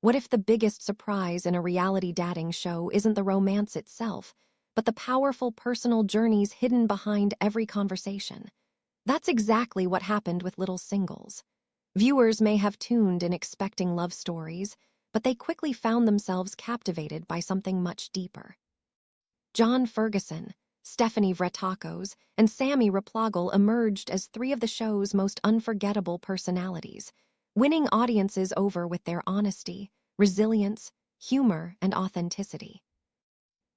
What if the biggest surprise in a reality dating show isn't the romance itself, but the powerful personal journeys hidden behind every conversation? That's exactly what happened with Little Singles. Viewers may have tuned in expecting love stories, but they quickly found themselves captivated by something much deeper. John Ferguson, Stephanie Vrettakos, and Sammy Replogle emerged as three of the show's most unforgettable personalities, winning audiences over with their honesty, resilience, humor, and authenticity.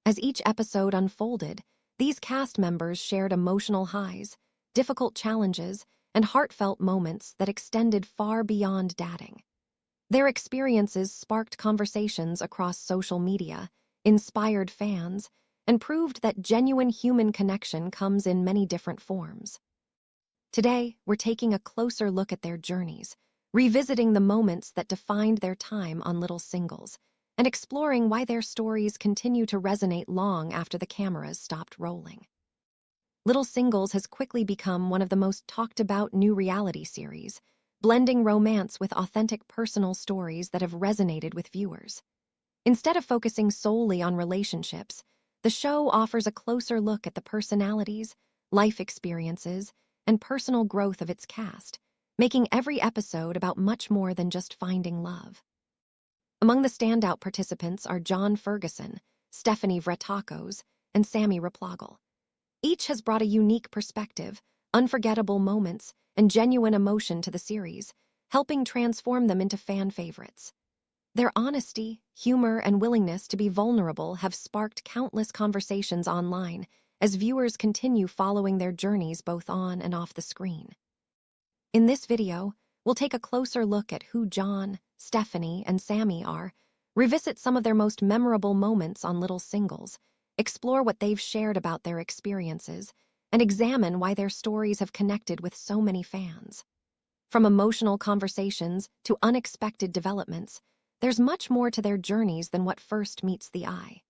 As each episode unfolded, these cast members shared emotional highs, difficult challenges, and heartfelt moments that extended far beyond dating. Their experiences sparked conversations across social media, inspired fans, and proved that genuine human connection comes in many different forms. Today, we're taking a closer look at their journeys, revisiting the moments that defined their time on Little Singles, and exploring why their stories continue to resonate long after the cameras stopped rolling. Little Singles has quickly become one of the most talked-about new reality series, blending romance with authentic personal stories that have resonated with viewers. Instead of focusing solely on relationships, the show offers a closer look at the personalities, life experiences, and personal growth of its cast, making every episode about much more than just finding love. Among the standout participants are John Ferguson, Stephanie Vrettakos, and Sammy Replogle. Each has brought a unique perspective, unforgettable moments, and genuine emotion to the series, helping transform them into fan favorites. Their honesty, humor, and willingness to be vulnerable have sparked countless conversations online as viewers continue following their journeys both on and off the screen. In this video, we'll take a closer look at who John, Stephanie, and Sammy are, revisit some of their most memorable moments on Little Singles, explore what they've shared about their experiences, and examine why their stories have connected with so many fans. From emotional conversations to unexpected developments, there's much more to their journeys than what first meets the eye.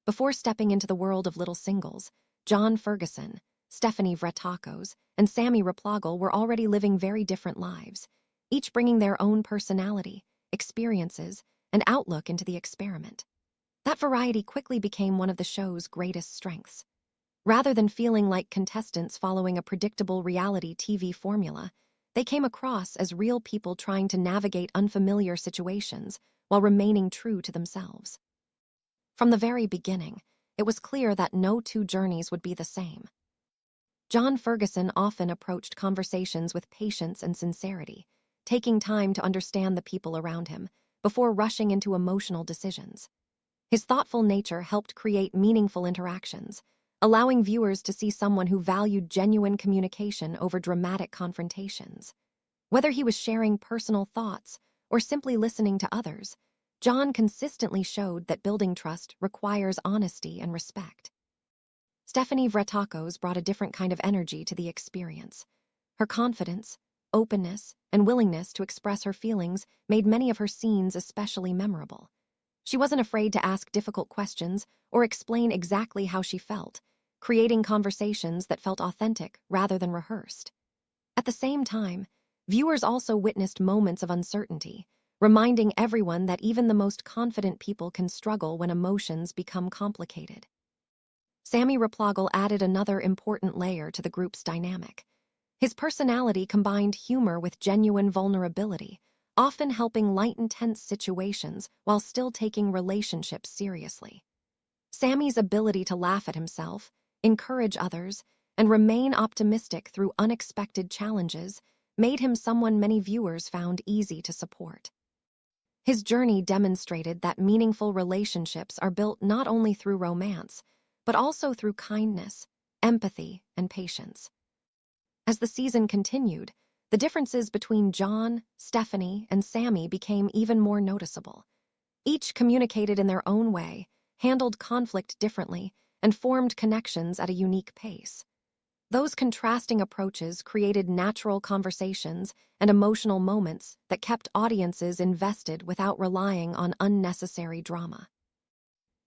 Before stepping into the world of Little Singles, John Ferguson, Stephanie Vrettakos, and Sammy Replogle were already living very different lives, each bringing their own personality, experiences, and outlook into the experiment. That variety quickly became one of the show's greatest strengths. Rather than feeling like contestants following a predictable reality TV formula, they came across as real people trying to navigate unfamiliar situations while remaining true to themselves. From the very beginning, it was clear that no two journeys would be the same. John Ferguson often approached conversations with patience and sincerity, taking time to understand the people around him before rushing into emotional decisions. His thoughtful nature helped create meaningful interactions, allowing viewers to see someone who valued genuine communication over dramatic confrontations. Whether he was sharing personal thoughts or simply listening to others, John consistently showed that building trust requires honesty and respect. Stephanie Vrettakos brought a different kind of energy to the experience. Her confidence, openness, and willingness to express her feelings made many of her scenes especially memorable. She wasn't afraid to ask difficult questions or explain exactly how she felt, creating conversations that felt authentic rather than rehearsed. At the same time, viewers also witnessed moments of uncertainty, reminding everyone that even the most confident people can struggle when emotions become complicated. Sammy Replogle added another important layer to the group's dynamic. His personality combined humor with genuine vulnerability, often helping lighten tense situations while still taking relationships seriously. Sammy's ability to laugh at himself, encourage others, and remain optimistic through unexpected challenges made him someone many viewers found easy to support. His journey demonstrated that meaningful relationships are built not only through romance, but also through kindness, empathy, and patience. As the season continued, the differences between John, Stephanie, and Sammy became even more noticeable. Each communicated in their own way, handled conflict differently, and formed connections at a unique pace. Those contrasting approaches created natural conversations and emotional moments that kept audiences invested without relying on unnecessary drama.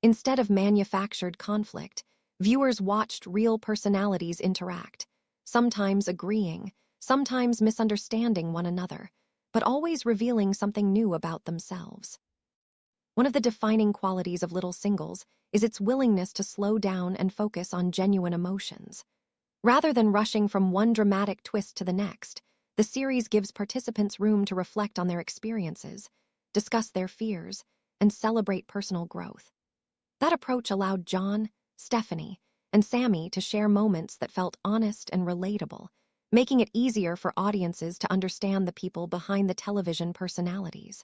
Instead of manufactured conflict, viewers watched real personalities interact, sometimes agreeing, sometimes misunderstanding one another, but always revealing something new about themselves. One of the defining qualities of Little Singles is its willingness to slow down and focus on genuine emotions. Rather than rushing from one dramatic twist to the next, the series gives participants room to reflect on their experiences, discuss their fears, and celebrate personal growth. That approach allowed John, Stephanie, and Sammy to share moments that felt honest and relatable, making it easier for audiences to understand the people behind the television personalities.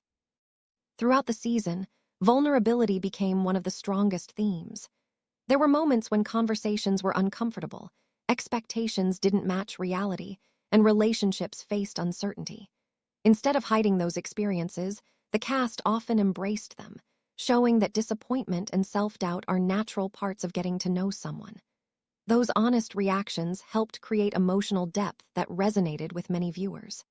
Throughout the season, vulnerability became one of the strongest themes. There were moments when conversations were uncomfortable, expectations didn't match reality, and relationships faced uncertainty. Instead of hiding those experiences, the cast often embraced them, showing that disappointment and self-doubt are natural parts of getting to know someone. Those honest reactions helped create emotional depth that resonated with many viewers.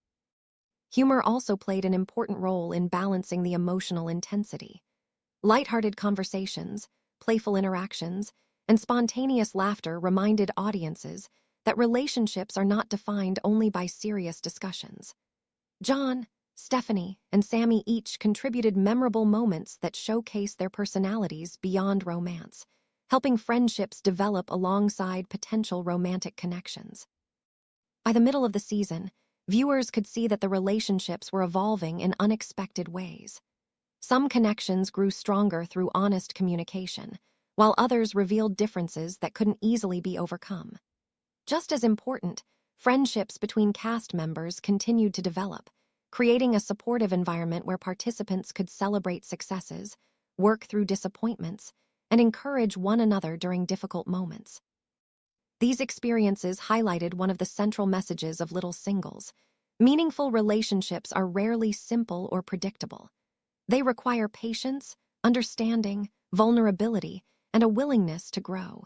Humor also played an important role in balancing the emotional intensity. Lighthearted conversations, playful interactions, and spontaneous laughter reminded audiences that relationships are not defined only by serious discussions. John, Stephanie, and Sammy each contributed memorable moments that showcased their personalities beyond romance, helping friendships develop alongside potential romantic connections. By the middle of the season, viewers could see that the relationships were evolving in unexpected ways. Some connections grew stronger through honest communication, while others revealed differences that couldn't easily be overcome. Just as important, friendships between cast members continued to develop, creating a supportive environment where participants could celebrate successes, work through disappointments, and encourage one another during difficult moments. These experiences highlighted one of the central messages of Little Singles. Meaningful relationships are rarely simple or predictable. They require patience, understanding, vulnerability, and a willingness to grow.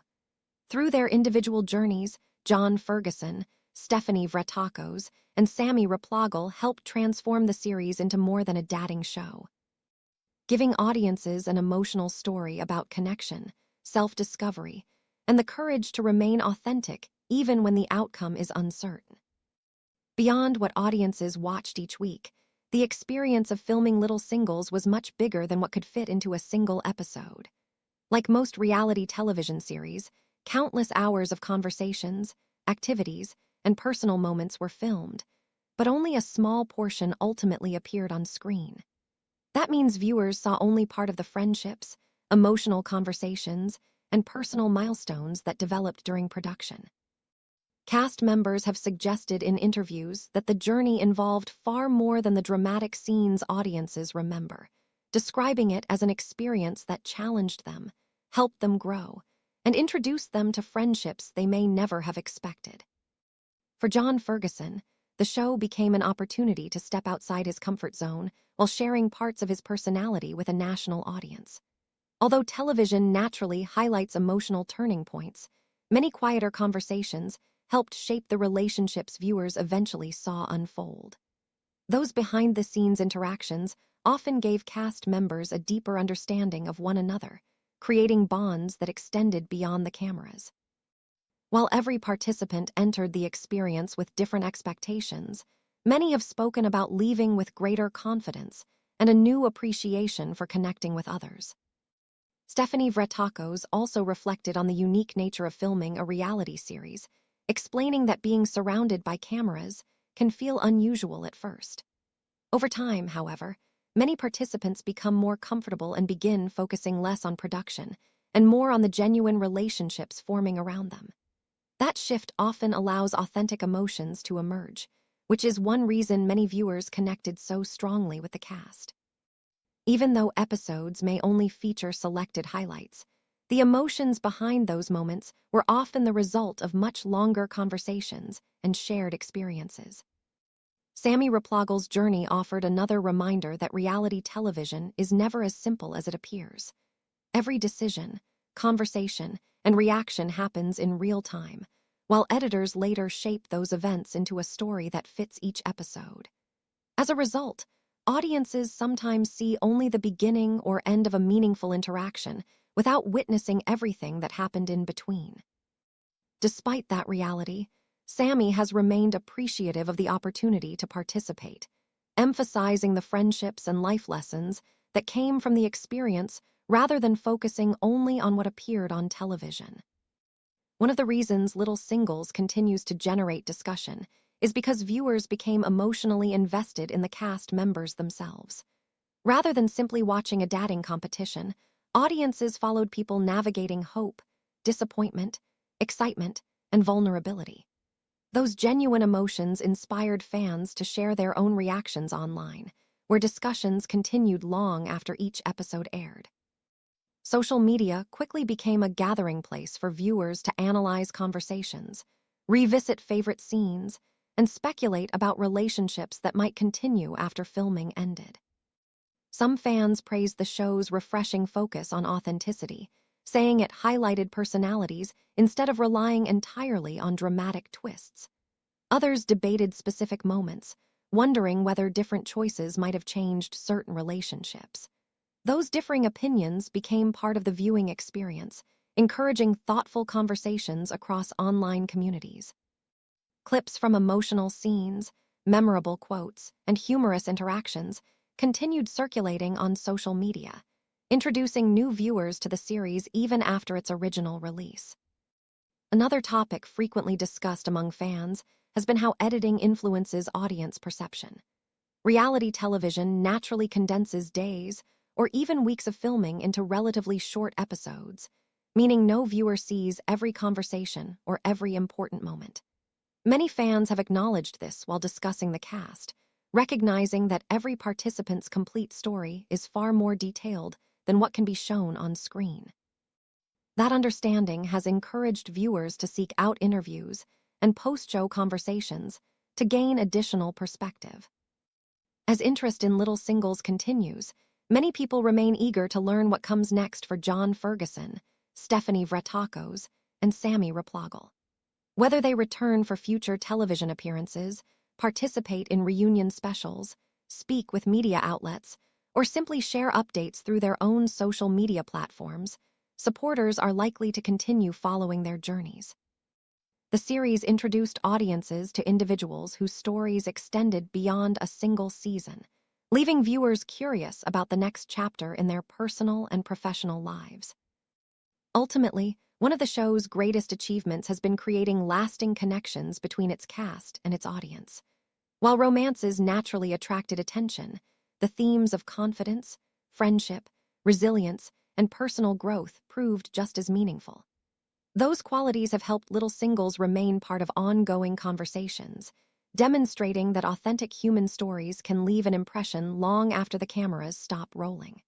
Through their individual journeys, John Ferguson, Stephanie Vrettakos, and Sammy Replogle helped transform the series into more than a dating show, giving audiences an emotional story about connection, self-discovery, and the courage to remain authentic even when the outcome is uncertain. Beyond what audiences watched each week, the experience of filming Little Singles was much bigger than what could fit into a single episode. Like most reality television series, countless hours of conversations, activities, and personal moments were filmed, but only a small portion ultimately appeared on screen. That means viewers saw only part of the friendships, emotional conversations, and personal milestones that developed during production. Cast members have suggested in interviews that the journey involved far more than the dramatic scenes audiences remember, describing it as an experience that challenged them, helped them grow, and introduced them to friendships they may never have expected. For John Ferguson, the show became an opportunity to step outside his comfort zone while sharing parts of his personality with a national audience. Although television naturally highlights emotional turning points, many quieter conversations helped shape the relationships viewers eventually saw unfold. Those behind-the-scenes interactions often gave cast members a deeper understanding of one another, creating bonds that extended beyond the cameras. While every participant entered the experience with different expectations, many have spoken about leaving with greater confidence and a new appreciation for connecting with others. Stephanie Vrettakos also reflected on the unique nature of filming a reality series, explaining that being surrounded by cameras can feel unusual at first. Over time, however, many participants become more comfortable and begin focusing less on production and more on the genuine relationships forming around them. That shift often allows authentic emotions to emerge, which is one reason many viewers connected so strongly with the cast. Even though episodes may only feature selected highlights, the emotions behind those moments were often the result of much longer conversations and shared experiences. Sammy Replogle's journey offered another reminder that reality television is never as simple as it appears. Every decision, conversation, and reaction happens in real time, while editors later shape those events into a story that fits each episode. As a result, audiences sometimes see only the beginning or end of a meaningful interaction without witnessing everything that happened in between. Despite that reality, Sammy has remained appreciative of the opportunity to participate. emphasizing the friendships and life lessons that came from the experience rather than focusing only on what appeared on television. One of the reasons Little Singles continues to generate discussion is because viewers became emotionally invested in the cast members themselves. Rather than simply watching a dating competition, audiences followed people navigating hope, disappointment, excitement, and vulnerability. Those genuine emotions inspired fans to share their own reactions online, where discussions continued long after each episode aired. Social media quickly became a gathering place for viewers to analyze conversations, revisit favorite scenes, and speculate about relationships that might continue after filming ended. Some fans praised the show's refreshing focus on authenticity, saying it highlighted personalities instead of relying entirely on dramatic twists. Others debated specific moments, wondering whether different choices might have changed certain relationships. Those differing opinions became part of the viewing experience, encouraging thoughtful conversations across online communities. Clips from emotional scenes, memorable quotes, and humorous interactions continued circulating on social media, introducing new viewers to the series even after its original release. Another topic frequently discussed among fans has been how editing influences audience perception. Reality television naturally condenses days or even weeks of filming into relatively short episodes, meaning no viewer sees every conversation or every important moment. Many fans have acknowledged this while discussing the cast, recognizing that every participant's complete story is far more detailed than what can be shown on screen. That understanding has encouraged viewers to seek out interviews and post-show conversations to gain additional perspective. As interest in Little Singles continues, many people remain eager to learn what comes next for John Ferguson, Stephanie Vrettakos, and Sammy Replogle. Whether they return for future television appearances, participate in reunion specials, speak with media outlets, or simply share updates through their own social media platforms, supporters are likely to continue following their journeys. The series introduced audiences to individuals whose stories extended beyond a single season, leaving viewers curious about the next chapter in their personal and professional lives. Ultimately, one of the show's greatest achievements has been creating lasting connections between its cast and its audience. While romances naturally attracted attention, the themes of confidence, friendship, resilience, and personal growth proved just as meaningful. Those qualities have helped Little Singles remain part of ongoing conversations, demonstrating that authentic human stories can leave an impression long after the cameras stop rolling.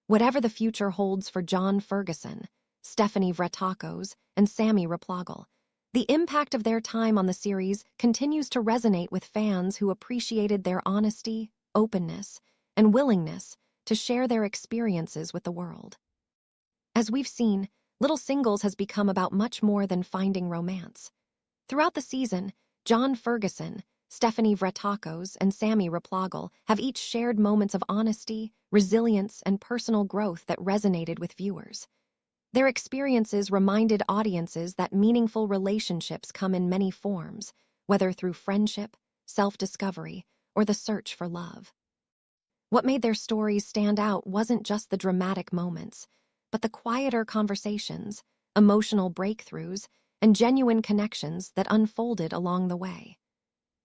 Whatever the future holds for John Ferguson, Stephanie Vrettakos, and Sammy Replogle, the impact of their time on the series continues to resonate with fans who appreciated their honesty, openness, and willingness to share their experiences with the world. As we've seen, Little Singles has become about much more than finding romance. Throughout the season, John Ferguson, Stephanie Vrettakos, and Sammy Replogle have each shared moments of honesty, resilience, and personal growth that resonated with viewers. Their experiences reminded audiences that meaningful relationships come in many forms, whether through friendship, self-discovery, or the search for love. What made their stories stand out wasn't just the dramatic moments, but the quieter conversations, emotional breakthroughs, and genuine connections that unfolded along the way.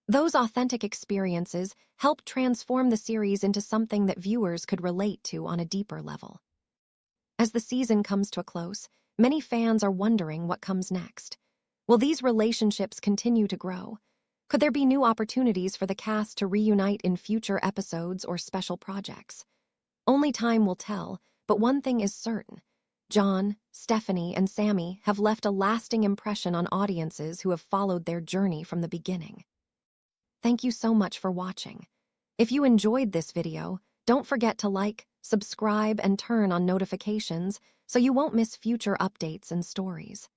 Those authentic experiences helped transform the series into something that viewers could relate to on a deeper level. As the season comes to a close, many fans are wondering what comes next. Will these relationships continue to grow? Could there be new opportunities for the cast to reunite in future episodes or special projects? Only time will tell, but one thing is certain. John, Stephanie, and Sammy have left a lasting impression on audiences who have followed their journey from the beginning. Thank you so much for watching. If you enjoyed this video, don't forget to like, subscribe, and turn on notifications so you won't miss future updates and stories.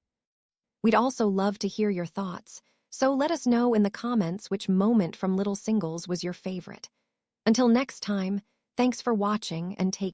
We'd also love to hear your thoughts, so let us know in the comments which moment from Little Singles was your favorite. Until next time, thanks for watching and take